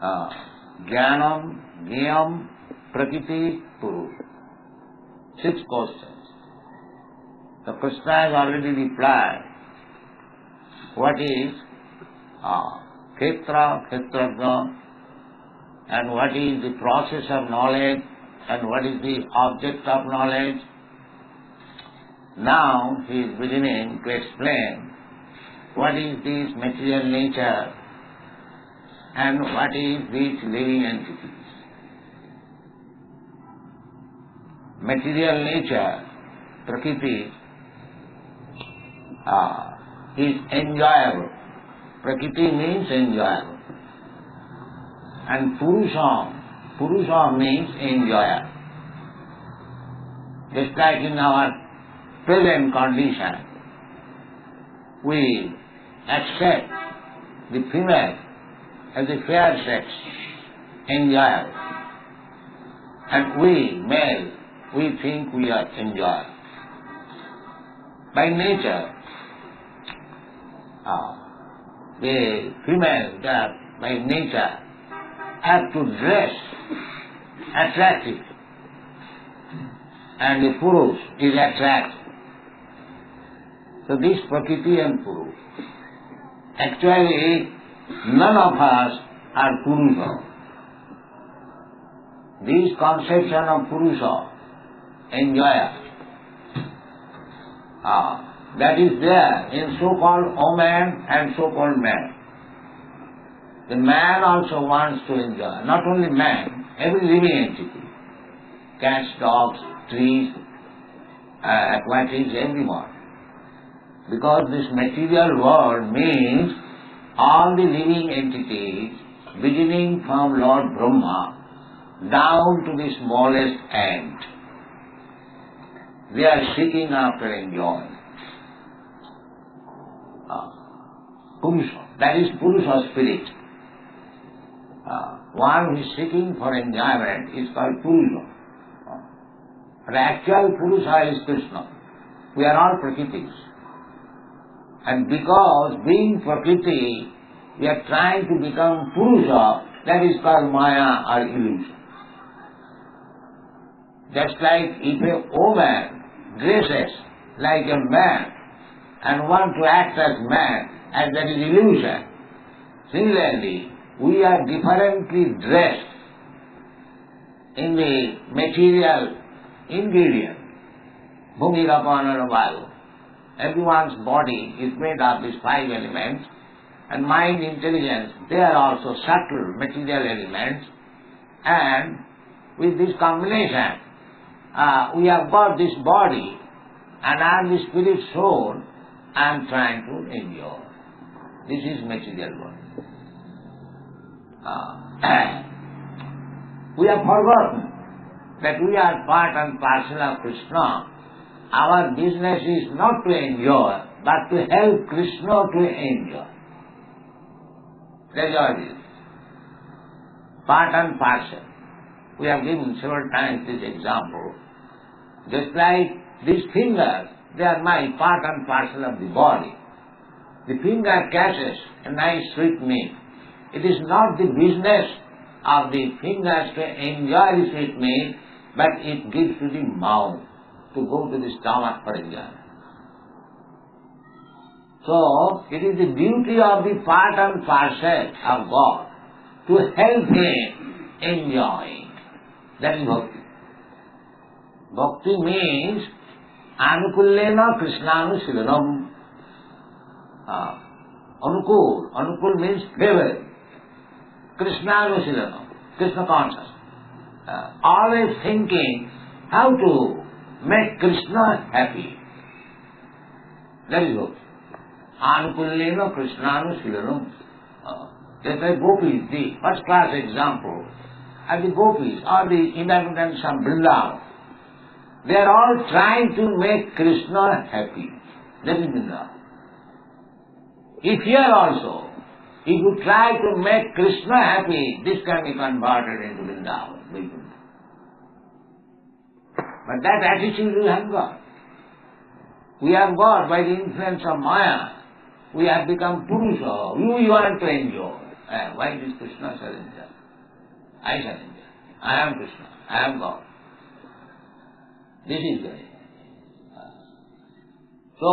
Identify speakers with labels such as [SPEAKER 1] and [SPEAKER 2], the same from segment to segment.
[SPEAKER 1] Jnanam, Jnayam, Prakriti, Purusha. 6 questions. So Krishna has already replied. What is Kshetra, Kshetrajna, and what is the process of knowledge, and what is the object of knowledge. Now he is beginning to explain what is this material nature and what is these living entities. Material nature, Prakriti, is enjoyable. Prakriti means enjoyable. And Purusha means enjoyer. Just like in our present condition, we accept the female as a fair sex, enjoyer. And we, male, we think we are enjoyer. By nature, the female, by nature, have to dress attractive, and the Purush is attractive. So this Prakriti and Purush. Actually, none of us are Purusha. This conception of Purusha, enjoyer, that is there in so-called woman and so-called man. The man also wants to enjoy. Not only man, every living entity. Cats, dogs, trees, aquatics, everyone. Because this material world means all the living entities, beginning from Lord Brahma, down to the smallest ant. They are seeking after enjoyment. Purusha, that is Purusha spirit. One who is seeking for enjoyment is called Purusha. But actual Purusha is Krishna. We are all Prakritis. And because being Prakriti, we are trying to become Purusha, that is called Maya or illusion. Just like if a woman dresses like a man and wants to act as man, and that is illusion. Similarly, we are differently dressed in the material ingredient, Bhumi, Rapana, and Vayu. Everyone's body is made of these 5 elements, and mind, intelligence, they are also subtle material elements, and with this combination, we have got this body, and I am the spirit soul, I am trying to enjoy. This is material world. We have forgotten that we are part and parcel of Krishna. Our business is not to enjoy, but to help Krishna to enjoy. That is all it is. Part and parcel. We have given several times this example. Just like these fingers, they are my part and parcel of the body. The finger catches a nice sweet meat. It is not the business of the fingers to enjoy the sweet meat, but it gives to the mouth to go to the stomach for enjoyment. So, it is the duty of the part and parcel of God to help him enjoy. That is bhakti. Bhakti means anukullena krishnanushilanam. Anukul. Anukul means favor. Krishnanushilanam. Krishna Consciousness. Always thinking how to make Krishna happy. That is bhakti. Anukullena krishnanushilanam. Just like gopis, the first class example are the gopis or the inhabitants of Vrindavan. They are all trying to make Krishna happy. That is Vrindavan. If here also, if you try to make Krishna happy, this can be converted into Vrindavan. But that attitude we have got. We have got, by the influence of Maya, we have become Purusha. We want to enjoy. Why does Krishna shall enjoy? I shall enjoy. I am Krishna. I am God. This is the So,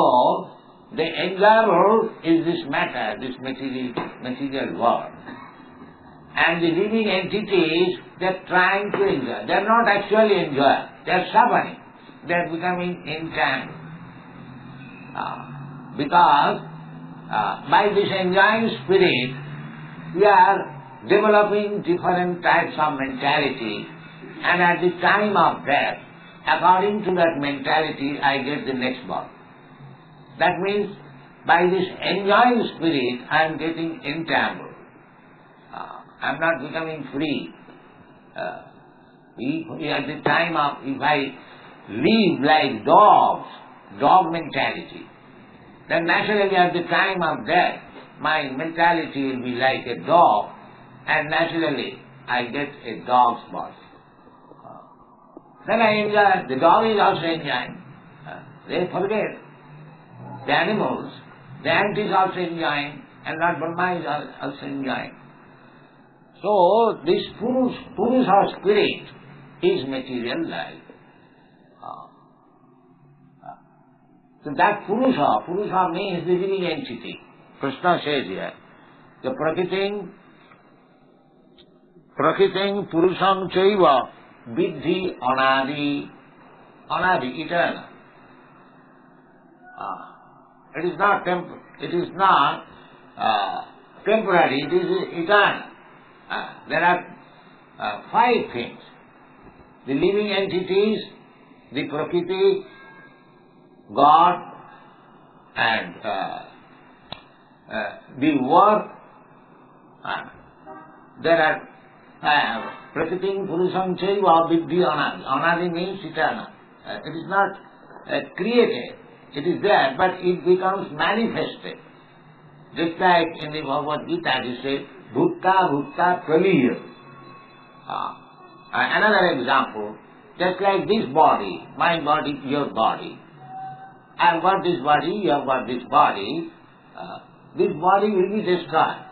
[SPEAKER 1] the enjoyer is this matter, this material world. And the living entities, they are trying to enjoy. They are not actually enjoying. They are suffering. They are becoming entangled. Because by this enjoying spirit, we are developing different types of mentality, and at the time of death, according to that mentality, I get the next birth. That means, by this enjoying spirit, I am getting entangled. I am not becoming free. At the time of, if I live like dogs, dog mentality, then naturally at the time of death, my mentality will be like a dog, and naturally I get a dog's birth. Then I enjoy, the dog is also enjoying. They forget. The animals, the ant is also enjoying, and Lord Brahma is also enjoying. So, this Purusha spirit is material life. So that Purusha means the living entity. Krishna says here, the Prakriting Purusham Chaiva Vidhi Anadi, eternal. It is not temporary, it is eternal. There are 5 things. The living entities, the Prakriti, God, and the work. There are Prakriting Purusham Chaiva Vidhi Anadi. Anadi means eternal. It is not created. It is there, but it becomes manifested. Just like in the Bhagavad-gītā it says, Bhutta Praliya. Another example, just like this body, my body, your body. I have got this body, you have got this body. This body will be destroyed.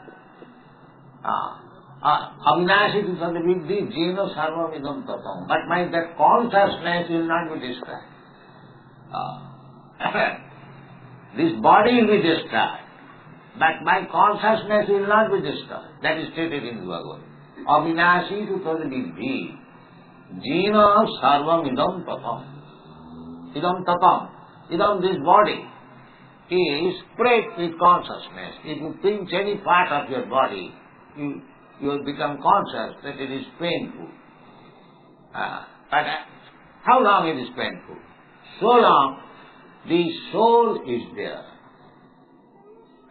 [SPEAKER 1] Avinashiti sadviddhi jena sarvamidam tatam. But that consciousness will not be destroyed. This body will be destroyed, but my consciousness will not be destroyed. That is stated in the Bhagavad. Avinashi tu tadviddhi jena sarvam idam tatam. Idam tatam. Idam, this body is spread with consciousness. If you pinch any part of your body, you will become conscious that it is painful. But how long it is painful? So long the soul is there.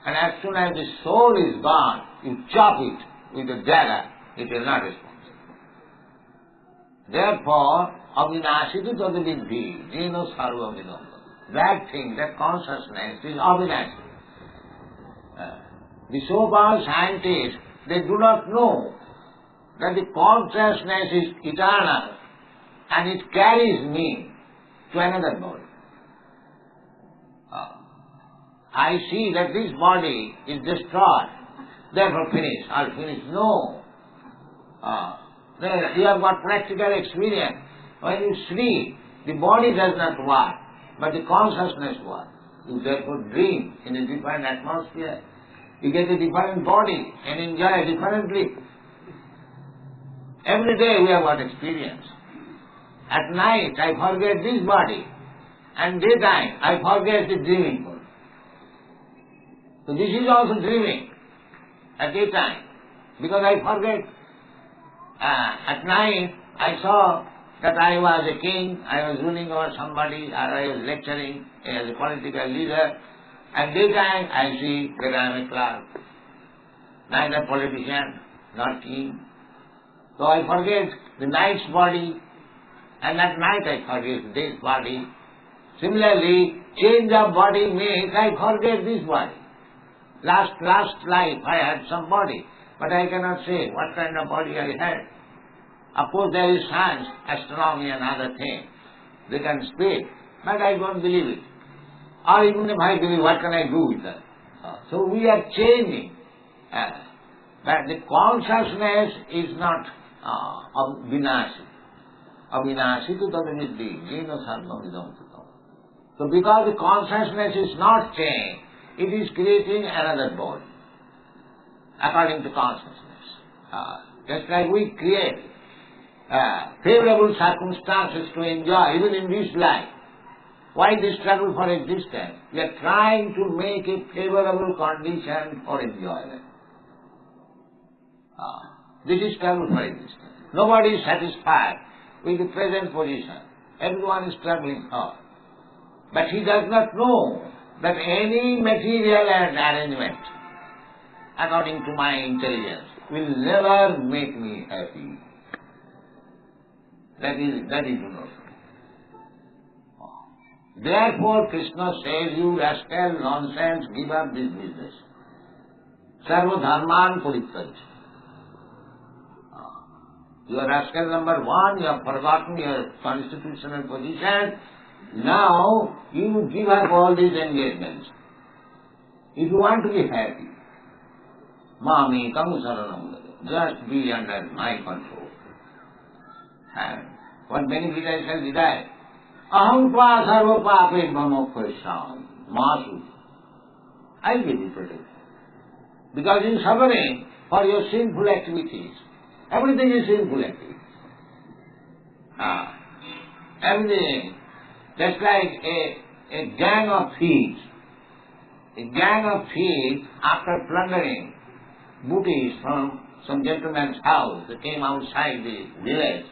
[SPEAKER 1] And as soon as the soul is gone, you chop it with a dagger, it will not respond. Therefore, avinashiti tadviddhi jena sarvam idam. That thing, that consciousness is avinashi. The so-called scientists, they do not know that the consciousness is eternal and it carries me to another body. I see that this body is destroyed, therefore finished, I'll finish. No. You have got practical experience. When you sleep, the body does not work, but the consciousness works. You therefore dream in a different atmosphere. You get a different body and enjoy differently. Every day we have got experience. At night I forget this body, and daytime I forget the dreaming body. So this is also dreaming at daytime, because I forget. At night I saw that I was a king, I was ruling over somebody, or I was lecturing as a political leader, and daytime I see that I am a clerk, neither politician nor king. So I forget the night's body, and at night I forget the day's body. Similarly, change of body means I forget this body. Last life I had some body, but I cannot say what kind of body I had. Of course there is science, astronomy and other things. They can speak, but I don't believe it. Or even if I believe, what can I do with that? So we are changing. But the consciousness is not vinasi. Avinasi tu tadaviddi, jena sarvamidam sutam. So because the consciousness is not changed, it is creating another body, according to consciousness. Just like we create favorable circumstances to enjoy, even in this life. Why the struggle for existence? We are trying to make a favorable condition for enjoyment. This is struggle for existence. Nobody is satisfied with the present position. Everyone is struggling hard. But he does not know that any material arrangement, according to my intelligence, will never make me happy. That is notion. Therefore Krishna says, you rascal nonsense, give up this business. Sarva dharman parityajya. You are rascal number one, you have forgotten your constitutional position. Now you give up all these engagements. If you want to be happy, Mami Tam Saranam, just be under my control. And what benefit I shall derive? Aham tva sarva pape mamokkhasam masu. I will be protected. Because in suffering for your sinful activities, everything is sinful activity. Everything, just like a gang of thieves. A gang of thieves, after plundering booty from some gentleman's house, they came outside the village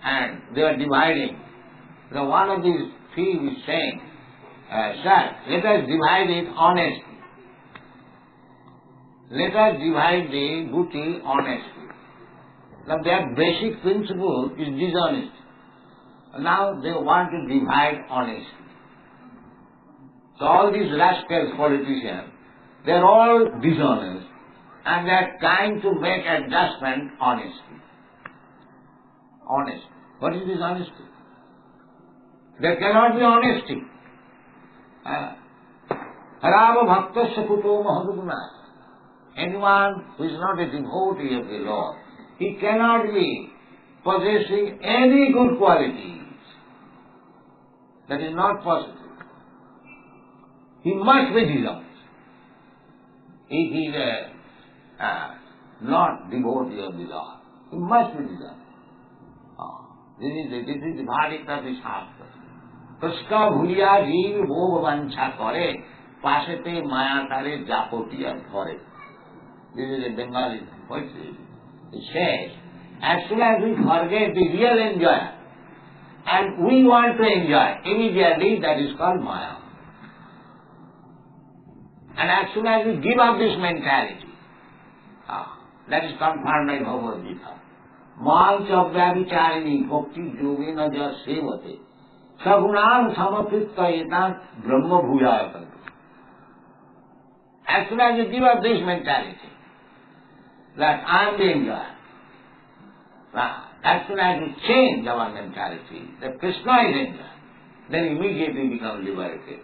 [SPEAKER 1] and they were dividing. So one of these thieves is saying, sir, let us divide it honestly. Let us divide the booty honestly. Now their basic principle is dishonesty. Now they want to divide honestly. So all these rascals politicians, they are all dishonest and they are trying to make adjustment honestly. Honesty. What is dishonesty? There cannot be honesty. Harava bhaktasya kuto mahadugna. Anyone who is not a devotee of the Lord, he cannot be possessing any good qualities. That is not possible. He must be dishonest. If he is not devotee of the Lord, he must be dishonest. This is the verdict of the Shastra. Krishna bhuliya jeev bhog vancha kare, pasete maya tare japotiya dhare. This is a Bengali poetry. It says, as soon as we forget the real enjoyer, and we want to enjoy immediately, that is called maya. And as soon as we give up this mentality, that is confirmed by Bhagavad-gītā. Māṁ vyabhicharini bhakti yogena ja sevate sagunam samapitta etat brahma bhujaya tantu. As soon as you give up this mentality, that I am the enjoyer, as soon as you change our mentality, that Krishna is enjoyer, then immediately become liberated.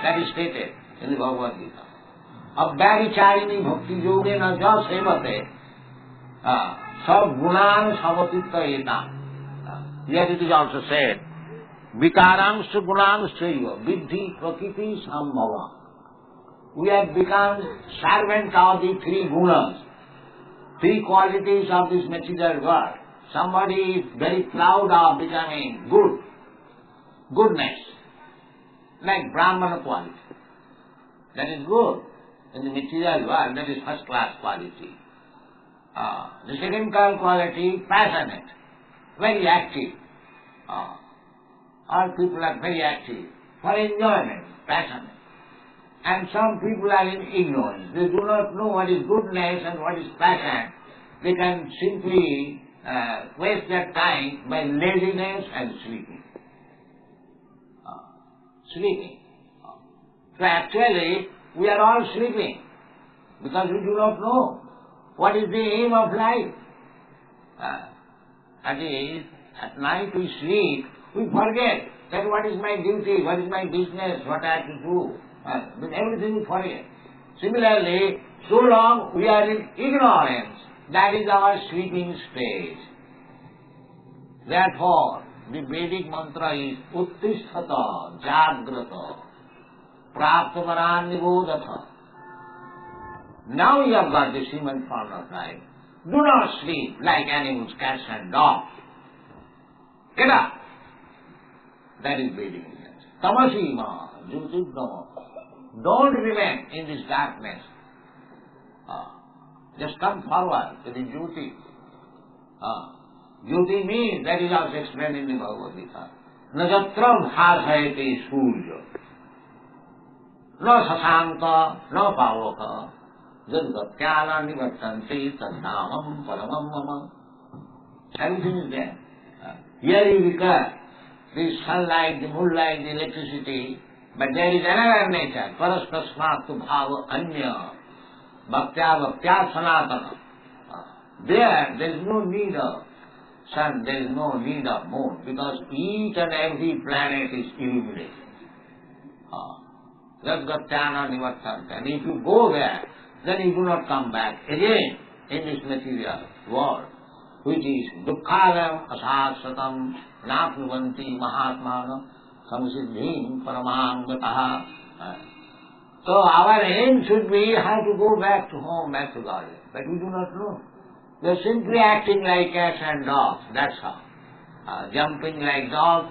[SPEAKER 1] That is stated in the Bhagavad-gītā. Abhyavicharini bhakti yogena ja sevate sab gunan samatitta etam. Here it is also said, vikarams gunams chaiva viddhi prakriti sambhava. We have become servant of the three gunas, three qualities of this material world. Somebody is very proud of becoming goodness, like Brahmana quality. That is good. In the material world, that is first class quality. The second quality, passionate, very active. All people are very active for enjoyment, passionate. And some people are in ignorance. They do not know what is goodness and what is passion. They can simply waste their time by laziness and sleeping. So actually, we are all sleeping because we do not know what is the aim of life. That is, at night we sleep, we forget that what is my duty, what is my business, what I have to do. With everything we forget. Similarly, So long we are in ignorance, that is our sleeping stage. Therefore, the Vedic mantra is Uttisthata, Jagrata, Praptamaran Nibodhatha. Now you have got the human form of life. Do not sleep like animals, cats and dogs. Get up. That is Vedic intelligence. Tamasima, Jyotirdama. Don't remain in this darkness. Just come forward to the Jyoti. Jyoti means, that is also explained in the Bhagavad Gita. Najatram bhasayate surya. No sasanka, no pavaka. Jadgatyala nivartante tadnamam paramam mama. Everything is there. Here you recur the sunlight, the moonlight, the electricity, but there is another nature. Parastasmatu bhava anya. Bhaktya sanatana. There is no need of sun, there is no need of moon, because each and every planet is illuminated. Jadgatyana nivartante. And if you go there, then you do not come back again in this material world, which is dukkhalam asatsatam napnuvanti mahatmana samsiddhim paramam gataha. So our aim should be how to go back to home, back to God. But we do not know. We are simply acting like cats and dogs, that's how. Jumping like dogs,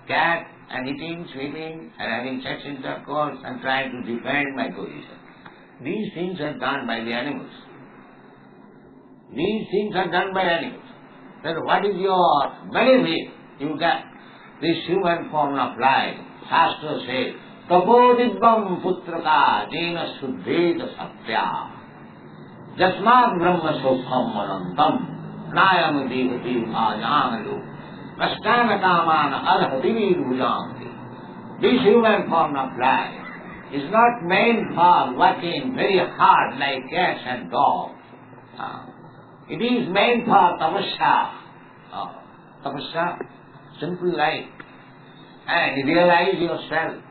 [SPEAKER 1] cat, and eating, sleeping, and having sex intercourse, and trying to defend my position. These things are done by the animals. These things are done by animals. Then what is your benefit you get? This human form of life, Shastra says, Tapodibam putraka jena suddheta satya jasmat brahma sokham manantam nayam devati bhajanalu prasthana kamana arhati bhujanti. This human form of life is not meant for working very hard like cats and dogs. It is meant for tapasya. Tapasya, simple life. And realize yourself.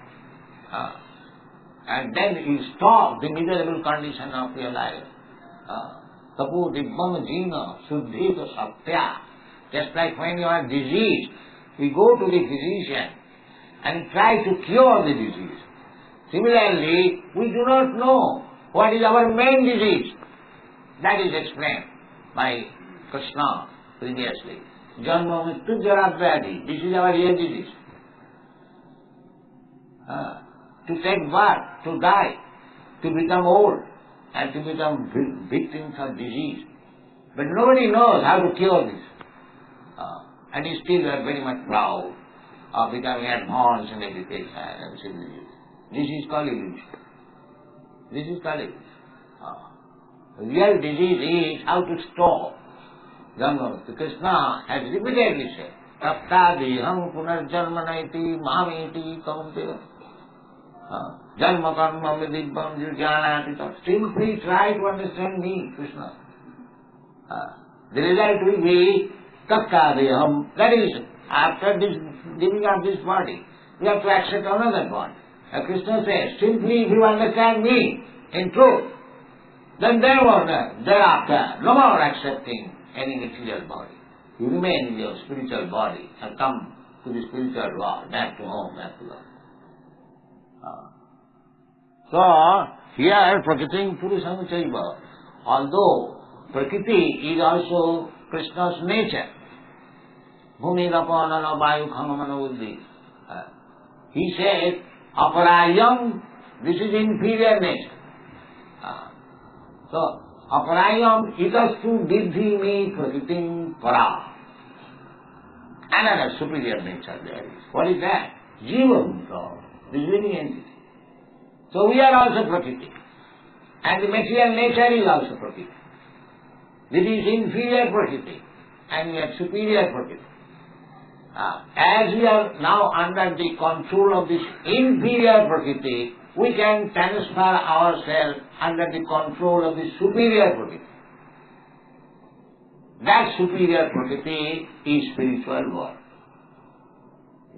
[SPEAKER 1] And then you stop the miserable condition of your life. Tapo dibbam jina suddhita satya. Just like when you are diseased, we go to the physician and try to cure the disease. Similarly, we do not know what is our main disease. That is explained by Krishna previously. Janma mrityu jara vyadhi. This is our real disease. To take birth, to die, to become old, and to become victims of disease. But nobody knows how to cure this. And still we are very much proud of becoming advanced in education and civilization. This is called illusion. This is called illusion. Real disease is how to stop. Krishna has repeatedly said, Taptadiham punarjanmanaiti mamiti kaunteya. Janma karma vidibbam jujyanati. Simply try to understand me, Krishna. The result will be Taptadiham. That is, after this giving up this body, we have to accept another body. Krishna says, simply if you understand me in truth, then thereafter, no more accepting any material body. You remain in your spiritual body and come to the spiritual world, back to home, back to God. So, here, Prakriti Purusam Chaiva, although Prakriti is also Krishna's nature, Bhumigapana Vayu Khamamana Uddhi, he said, Aparayam, this is inferior nature. So, Aparayam itastu vidhi me prakritim para. Another superior nature there is. What is that? Jiva Bhuta, this living entity. So we are also Prakriti. And the material nature is also Prakriti. This is inferior Prakriti. And we are superior Prakriti. As we are now under the control of this inferior Prakriti, we can transfer ourselves under the control of the superior Prakriti. That superior Prakriti is spiritual world.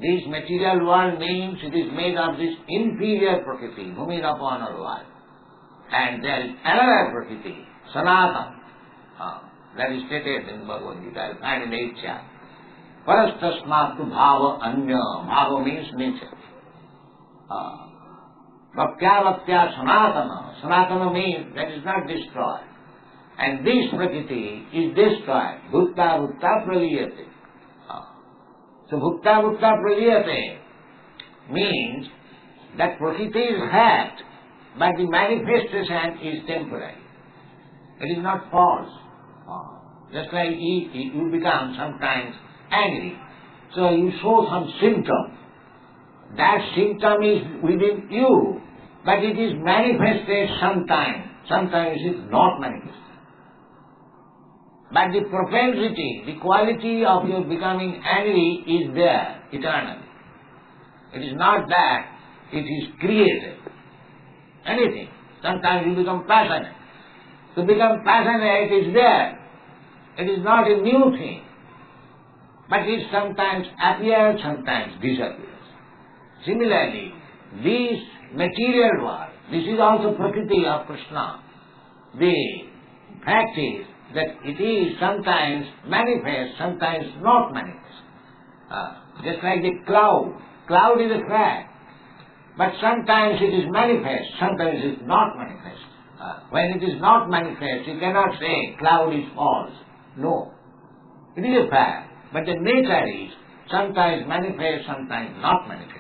[SPEAKER 1] This material world means it is made of this inferior Prakriti, Bhumigapana world. And there is another Prakriti, Sanatana. That is stated in Bhagavad-gītā, and in 8th chapter. Parastasmatu bhava anya. Bhava means nature. Bhaktya Sanatana. Sanatana means that is not destroyed. And this Prakriti is destroyed. Bhutta bhutta praliyate. So bhutta bhutta praliyate means that Prakriti is fact, but the manifestation is temporary. It is not false. Just like you become sometimes angry, so you show some symptom. That symptom is within you, but it is manifested sometimes. Sometimes it is not manifested. But the propensity, the quality of your becoming angry is there eternally. It is not that it is created. Anything. Sometimes you become passionate. To become passionate is there. It is not a new thing. But it sometimes appears, sometimes disappears. Similarly, this material world, this is also Prakriti of Krishna. The fact is that it is sometimes manifest, sometimes not manifest. Just like the cloud. Cloud is a fact. But sometimes it is manifest, sometimes it is not manifest. When it is not manifest, you cannot say cloud is false. No. It is a fact. But the nature is sometimes manifest, sometimes not manifest.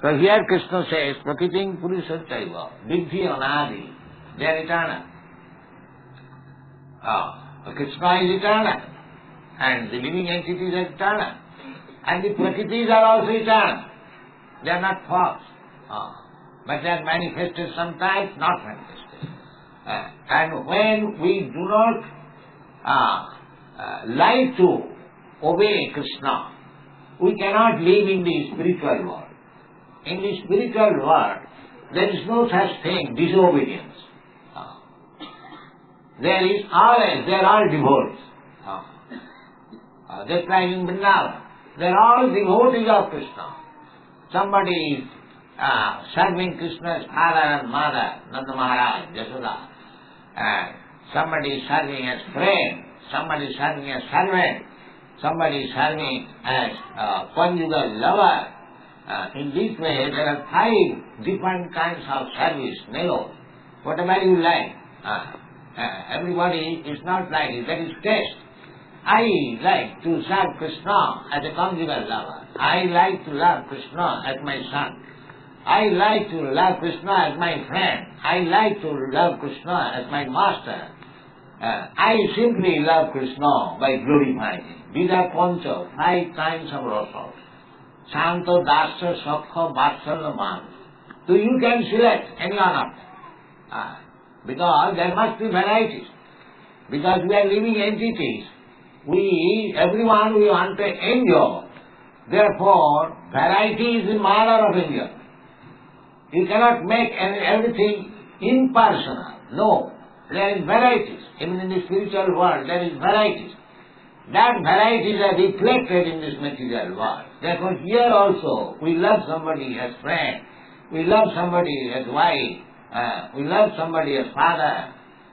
[SPEAKER 1] So here Krishna says, Prakritim Purushattaiva, Vidhi Anadi, they are eternal. Krishna is eternal. And the living entities are eternal. And the Prakritis are also eternal. They are not false. But they are manifested sometimes, not manifested. And when we do not like to obey Krishna, we cannot live in the spiritual world. In the spiritual world, there is no such thing, disobedience. There is always, they are all devotees. Just like in Vrindavan, they are all devotees of Krishna. Somebody is serving Krishna's father and mother, Nanda Maharaj, Yashoda. Somebody is serving as friend, somebody is serving as servant, somebody is serving as conjugal lover. In this way, there are 5 different kinds of service, melo, whatever you like. Everybody is not like it, that is taste. I like to serve Krishna as a conjugal lover. I like to love Krishna as my son. I like to love Krishna as my friend. I like to love Krishna as my master. I simply love Krishna by glorifying him. These are pancha, 5 kinds of rasa. Santa, Dasya, Sakha, Vatsalya, Man. So you can select any one of them. Because there must be varieties. Because we are living entities. Everyone we want to enjoy. Therefore, variety is the manner of enjoyment. You cannot make everything impersonal. No. There is varieties. Even in the spiritual world, there is varieties. That varieties are reflected in this material world. Therefore, here also, we love somebody as friend. We love somebody as wife. We love somebody as father.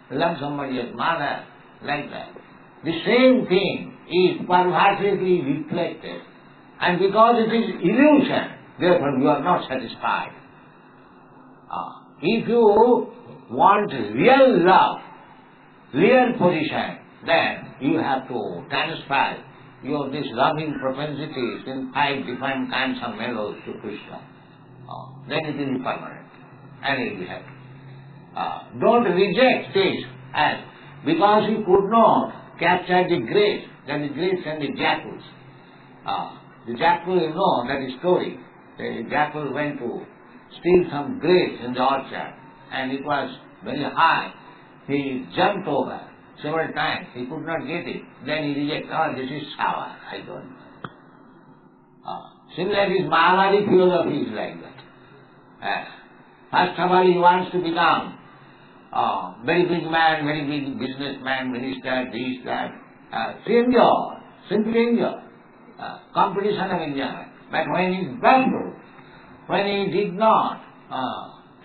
[SPEAKER 1] We love somebody as mother. Like that. The same thing is perversely reflected. And because it is illusion, therefore you are not satisfied. If you want real love, real position, then you have to transfer your this loving propensities in 5 different kinds of mellows to Krishna. Then it will be permanent and it will be happy. Don't reject this as because you could not capture the grapes, then the grapes and the jackals. The jackal, you know, that is story. The jackal went to steal some grapes in the orchard and it was very high. He jumped over several times. He could not get it. Then he rejected, this is sour. I don't know. Similarly, Mahavadi philosophy is like that. First of all, he wants to become very big man, very big businessman, minister, this, that. Enjoy, simply enjoy. Competition of enjoyment. But when he is baffled, when he did not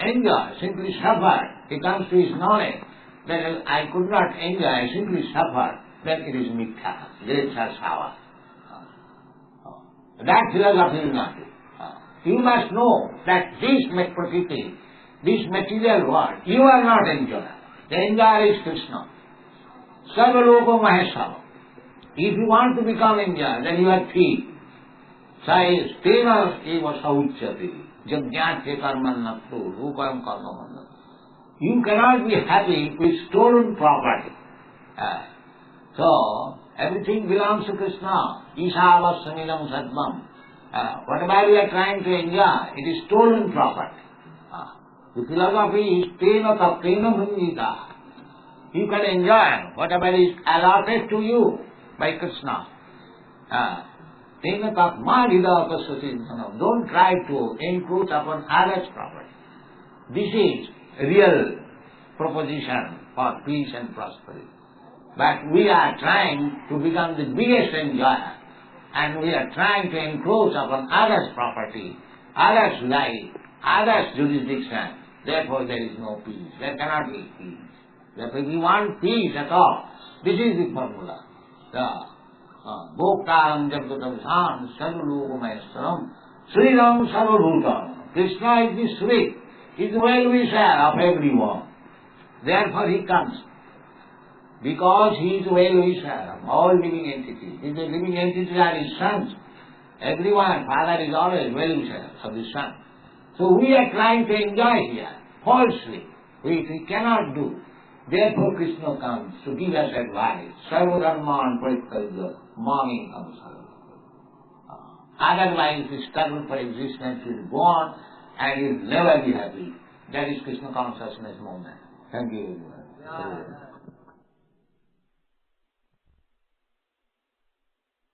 [SPEAKER 1] enjoy, simply suffer. He comes to his knowledge that I could not enjoy, I simply suffer, then it is mithya, great sarsawa. That philosophy will not do. You must know that this prakriti, this material world, you are not enjoyer. The enjoyer is Krishna. Sarva loko maheshava. If you want to become enjoyer, then you are thief. Stena eva sauchyati. Jajñāte karmannattu rupam karmamannattu. You cannot be happy with stolen property. So, everything belongs to Krishna. Īśāvassamidam sattvam. Whatever you are trying to enjoy, it is stolen property. The philosophy is tena taptena bhunjita. You can enjoy whatever is allotted to you by Krishna. Tena tapmadhida pasyasidhanam. Don't try to encroach upon others' property. This is real proposition for peace and prosperity. But we are trying to become the biggest enjoyer, and we are trying to encroach upon others' property, others' life, others' jurisdiction. Therefore there is no peace. There cannot be peace. Therefore if you want peace at all, this is the formula. Bhoktaram jagatam sam sarvalokamayastram Sriram sarvabhutam. Krishna is the Sprit. He is the well-wisher of everyone. Therefore he comes. Because he is the well-wisher of all living entities. If the living entities are his sons, everyone, Father is always well-wisher of his son. So we are trying to enjoy here, falsely, which we cannot do. Therefore Krishna comes to give us advice. Sarvadharman parityajya maming amsara. Otherwise the struggle for existence will go on and you will never be happy. That is Krishna consciousness movement. Thank you very much.